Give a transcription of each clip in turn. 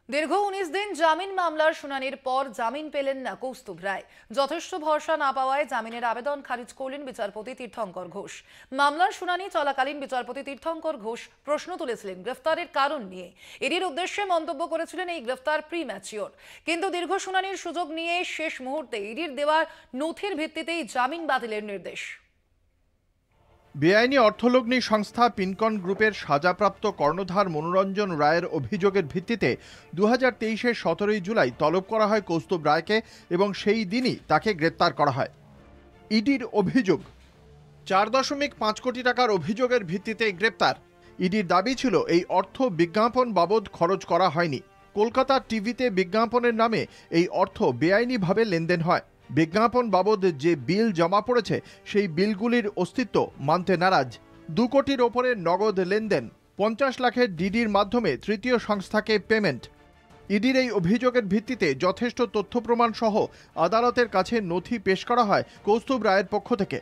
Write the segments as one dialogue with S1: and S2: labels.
S1: দীর্ঘ ১৯ দিন জামিন মামলার শুনানির পর জামিন পেলেন না কৌস্তুভ রায়। যথেষ্ট ভরসা না পাওয়ায় জামিনের আবেদন খারিজ করলেন বিচারপতি তীর্থঙ্কর ঘোষ। মামলার শুনানি চলাকালীন বিচারপতি তীর্থঙ্কর ঘোষ প্রশ্ন তুলেছিলেন গ্রেফতারের কারণ নিয়ে। এর উদ্দেশ্যে মন্তব্য করেছিলেন এই গ্রেফতার প্রিম্যাচিওর। কিন্তু দীর্ঘ শুনানির সুযোগ নিয়ে শেষ মুহূর্তে ইডির দেওয়া নথির ভিত্তিতেই জামিন বাতিলের নির্দেশ।
S2: বেআইনি অর্থলগ্নি সংস্থা পিনকন গ্রুপের সাজাপ্রাপ্ত কর্ণধার মনোরঞ্জন রায়ের অভিযোগের ভিত্তিতে 2023-এর 17 জুলাই তলব করা হয় কৌস্তুভ রায়কে এবং সেই দিনই তাকে গ্রেপ্তার করা হয়। ইডির অভিযোগ 4.5 কোটি টাকার অভিযোগের ভিত্তিতে গ্রেপ্তার। ইডির দাবি ছিল এই অর্থ বিজ্ঞাপন বাবদ খরচ করা হয়নি। কলকাতা টিভিতে বিজ্ঞাপনের নামে এই অর্থ বেআইনিভাবে লেনদেন হয়। বিজ্ঞাপন বাবদ যে বিল জমা পড়েছে সেই বিলগুলির অস্তিত্ব মানতে নারাজ। 2 কোটির ওপরে নগদ লেনদেন, 50 লাখের ডিডির মাধ্যমে তৃতীয় সংস্থাকে পেমেন্ট। ইডির এই অভিযোগের ভিত্তিতে যথেষ্ট তথ্য প্রমাণ সহ আদালতের কাছে নথি পেশ করা হয় কৌস্তুভ রায়ের পক্ষ থেকে।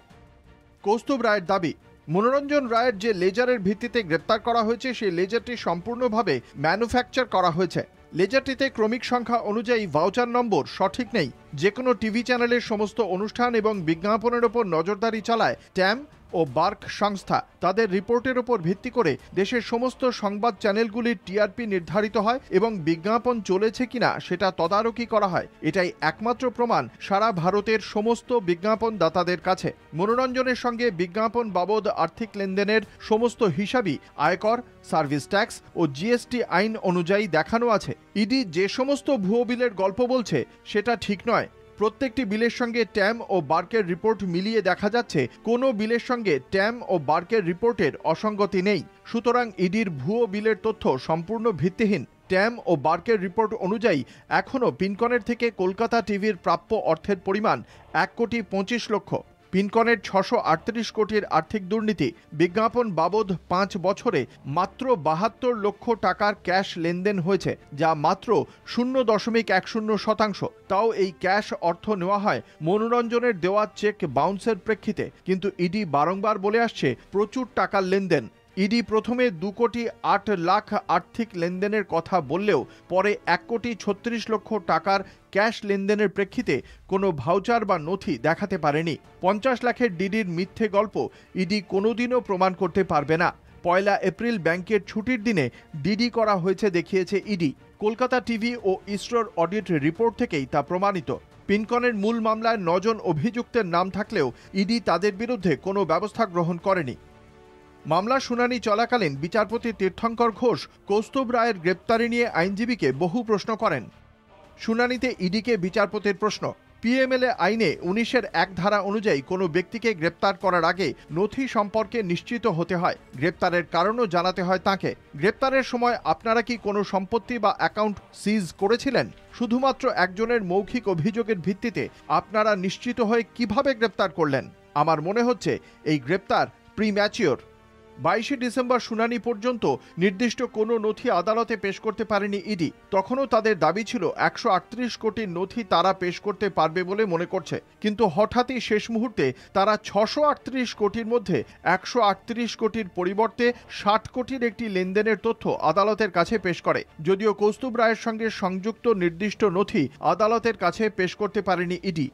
S2: কৌস্তুভ রায়ের দাবি, মনোরঞ্জন রায়ের যে লেজারের ভিত্তিতে গ্রেপ্তার করা হয়েছে সেই লেজারটি সম্পূর্ণভাবে ম্যানুফ্যাকচার করা হয়েছে। লেজারটিতে ক্রমিক সংখ্যা অনুযায়ী ভাউচার নম্বর সঠিক নেই। যে কোনো টিভি চ্যানেলের সমস্ত অনুষ্ঠান এবং বিজ্ঞাপনের ওপর নজরদারি চালায় ট্যাম ও বার্ক সংস্থা। তাদের রিপোর্টের ওপর ভিত্তি করে দেশের সমস্ত সংবাদ চ্যানেলগুলির টিআরপি নির্ধারিত হয় এবং বিজ্ঞাপন চলেছে কিনা সেটা তদারকি করা হয়। এটাই একমাত্র প্রমাণ সারা ভারতের সমস্ত বিজ্ঞাপন দাতাদের কাছে। মনোরঞ্জনের সঙ্গে বিজ্ঞাপন বাবদ আর্থিক লেনদেনের সমস্ত হিসাবই আয়কর, সার্ভিস ট্যাক্স ও জিএসটি আইন অনুযায়ী দেখানো আছে। ইডি যে সমস্ত ভুয়ো বিলের গল্প বলছে সেটা ঠিক নয়। প্রত্যেকটি বিলের সঙ্গে ট্যাম ও বার্কের রিপোর্ট মিলিয়ে দেখা যাচ্ছে কোনো বিলের সঙ্গে ট্যাম ও বার্কের রিপোর্টের অসঙ্গতি নেই। সুতরাং ইডির ভুয়ো বিলের তথ্য সম্পূর্ণ ভিত্তিহীন। ট্যাম ও বার্কের রিপোর্ট অনুযায়ী এখনও পিনকনের থেকে কলকাতা টিভির প্রাপ্য অর্থের পরিমাণ 1,25,00,000। পিনকনের 638 কোটির আর্থিক দুর্নীতি। বিজ্ঞাপন বাবদ 5 বছরে মাত্র 72 লক্ষ টাকার ক্যাশ লেনদেন হয়েছে, যা মাত্র 0.10%। তাও এই ক্যাশ অর্থ নেওয়া হয় মনোরঞ্জনের দেওয়া চেক বাউন্সের প্রেক্ষিতে। কিন্তু ইডি বারংবার বলে আসছে প্রচুর টাকার লেনদেন। ইডি প্রথমে 2,08,00,000 আর্থিক লেনদেনের কথা বললেও পরে 1,36,00,000 টাকার ক্যাশ লেনদেনের প্রেক্ষিতে কোনো ভাউচার বা নথি দেখাতে পারেনি। 50 লাখের ডিডির মিথ্যে গল্প ইডি কোনোদিনও প্রমাণ করতে পারবে না। 1 এপ্রিল ব্যাংকের ছুটির দিনে ডিডি করা হয়েছে দেখিয়েছে ইডি। কলকাতা টিভি ও ইসরোর অডিট রিপোর্ট থেকেই তা প্রমাণিত। পিনকনের মূল মামলায় 9 জন অভিযুক্তের নাম থাকলেও ইডি তাদের বিরুদ্ধে কোনো ব্যবস্থা গ্রহণ করেনি। মামলা শুনানি চলাকালীন বিচারপতি তীর্থঙ্কর ঘোষ কৌস্তুভ রায়ের গ্রেপ্তারি নিয়ে আইনজীবীকে বহু প্রশ্ন করেন। শুনানিতে ইডিকে বিচারপতির প্রশ্ন, পিএমএলএ আইনে 19-এর 1 ধারা অনুযায়ী কোনো ব্যক্তিকে গ্রেপ্তার করার আগে নথি সম্পর্কে নিশ্চিত হতে হয়। গ্রেপ্তারের কারণও জানাতে হয় তাঁকে। গ্রেপ্তারের সময় আপনারা কি কোনো সম্পত্তি বা অ্যাকাউন্ট সিজ করেছিলেন? শুধুমাত্র একজনের মৌখিক অভিযোগের ভিত্তিতে আপনারা নিশ্চিত হয়ে কিভাবে গ্রেপ্তার করলেন? আমার মনে হচ্ছে এই গ্রেপ্তার প্রিম্যাচিওর। 22 ডিসেম্বর শুনানি পর্যন্ত নির্দিষ্ট কোনো নথি আদালতে পেশ করতে পারেনি ইডি। তখনও তাদের দাবি ছিল 138 কোটির নথি তারা পেশ করতে পারবে বলে মনে করছে। কিন্তু হঠাৎই শেষ মুহূর্তে তারা 638 কোটির মধ্যে 138 কোটির পরিবর্তে 60 কোটির একটি লেনদেনের তথ্য আদালতের কাছে পেশ করে। যদিও কৌস্তুভ রায়ের সঙ্গে সংযুক্ত নির্দিষ্ট নথি আদালতের কাছে পেশ করতে পারেনি ইডি।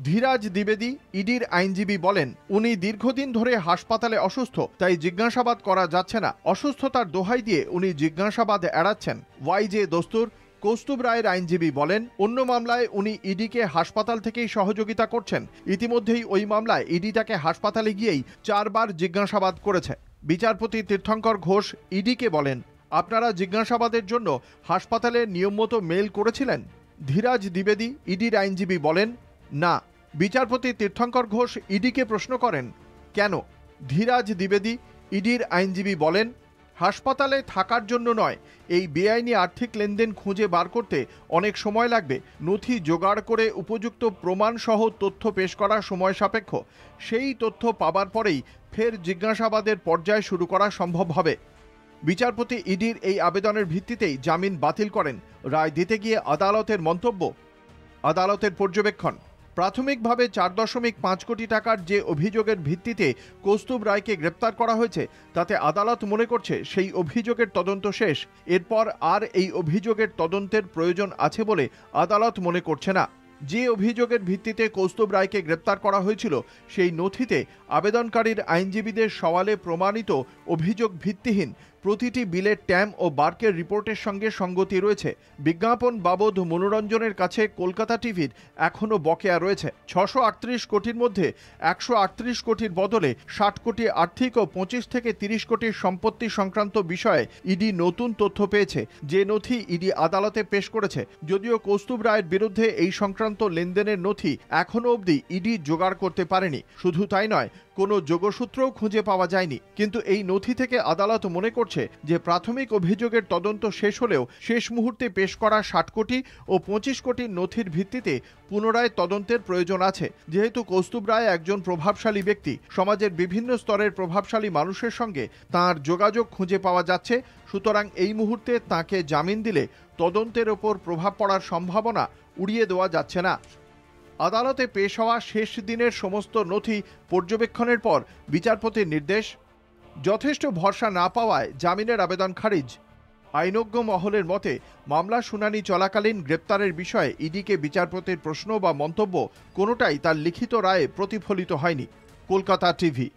S2: ধীরাজ দ্বিবেদী, ইডির আইনজীবী বলেন, উনি দীর্ঘদিন ধরে হাসপাতালে অসুস্থ, তাই জিজ্ঞাসাবাদ করা যাচ্ছে না। অসুস্থতার দোহাই দিয়ে উনি জিজ্ঞাসাবাদ এড়াচ্ছেন। ওয়াইজে দস্তুর, কৌস্তুভ রায়ের আইনজীবী বলেন, অন্য মামলায় উনি ইডিকে হাসপাতাল থেকেই সহযোগিতা করছেন। ইতিমধ্যেই ওই মামলায় ইডি তাকে হাসপাতালে গিয়েই 4 বার জিজ্ঞাসাবাদ করেছে। বিচারপতি তীর্থঙ্কর ঘোষ ইডিকে বলেন, আপনারা জিজ্ঞাসাবাদের জন্য হাসপাতালে নিয়মমতো মেল করেছিলেন? ধীরাজ দ্বিবেদী, ইডির আইনজীবী বলেন, না। বিচারপতি তীর্থঙ্কর ঘোষ ইডিকে প্রশ্ন করেন, কেন? ধীরাজ দ্বিবেদী, ইডির আইনজীবী বলেন, হাসপাতালে থাকার জন্য নয়, এই বেআইনি আর্থিক লেনদেন খুঁজে বার করতে অনেক সময় লাগবে। নথি জোগাড় করে উপযুক্ত প্রমাণ সহ তথ্য পেশ করা সময় সাপেক্ষ। সেই তথ্য পাবার পরেই ফের জিজ্ঞাসাবাদের পর্যায় শুরু করা সম্ভব হবে। বিচারপতি ইডির এই আবেদনের ভিত্তিতেই জামিন বাতিল করেন। রায় দিতে গিয়ে আদালতের মন্তব্য, আদালতের পর্যবেক্ষণ, প্রাথমিকভাবে 4.5 কোটি টাকার যে অভিযোগের ভিত্তিতে কৌস্তুভ রায়কে গ্রেপ্তার করা হয়েছে তাতে আদালত মনে করছে সেই অভিযোগের তদন্ত শেষ। এরপর আর এই অভিযোগের তদন্তের প্রয়োজন আছে বলে আদালত মনে করছে না। যে অভিযোগের ভিত্তিতে কৌস্তুভ রায়কে গ্রেপ্তার করা হয়েছিল সেই নথিতে আবেদনকারীর আইনজীবীদের সওয়ালে প্রমাণিত অভিযোগ ভিত্তিহীন, প্রতিটি বিলের ট্যাম ও বার্কের রিপোর্টের সঙ্গে সঙ্গতি রয়েছে। বিজ্ঞাপন বাবদ মনোরঞ্জনের কাছে কলকাতা টিভির এখনও বকেয়া রয়েছে। 638 কোটির মধ্যে 138 কোটির বদলে 60 কোটি আর্থিক ও 25 থেকে 30 কোটির সম্পত্তি সংক্রান্ত বিষয়ে ইডি নতুন তথ্য পেয়েছে, যে নথি ইডি আদালতে পেশ করেছে। যদিও কৌস্তুভ রায়ের বিরুদ্ধে এই সংক্রান্ত লেনদেনের নথি এখনও অবধি ইডি জোগাড় করতে পারেনি। শুধু তাই নয়, কোনো যোগসূত্রও খুঁজে পাওয়া যায়নি। কিন্তু এই নথি থেকে আদালত মনে করছে যে প্রাথমিক অভিযোগের তদন্ত শেষ হলেও শেষ মুহূর্তে পেশ করা 60 কোটি ও 25 কোটির নথির ভিত্তিতে পুনরায় তদন্তের প্রয়োজন আছে। যেহেতু কৌস্তুভ রায় একজন প্রভাবশালী ব্যক্তি, সমাজের বিভিন্ন স্তরের প্রভাবশালী মানুষের সঙ্গে তাঁর যোগাযোগ খুঁজে পাওয়া যাচ্ছে, সুতরাং এই মুহূর্তে তাঁকে জামিন দিলে তদন্তের ওপর প্রভাব পড়ার সম্ভাবনা উড়িয়ে দেওয়া যাচ্ছে না। আদালতে পেশ হওয়া শেষ দিনের সমস্ত নথি পর্যবেক্ষণের পর বিচারপতির নির্দেশ। যথেষ্ট ভরসা না পাওয়ায় জামিনের আবেদন খারিজ। আইনজ্ঞ মহলের মতে মামলা শুনানি চলাকালীন গ্রেপ্তারের বিষয়ে ইডিকে বিচারপতির প্রশ্ন বা মন্তব্য কোনোটাই তার লিখিত রায়ে প্রতিফলিত হয়নি। কলকাতা টিভি।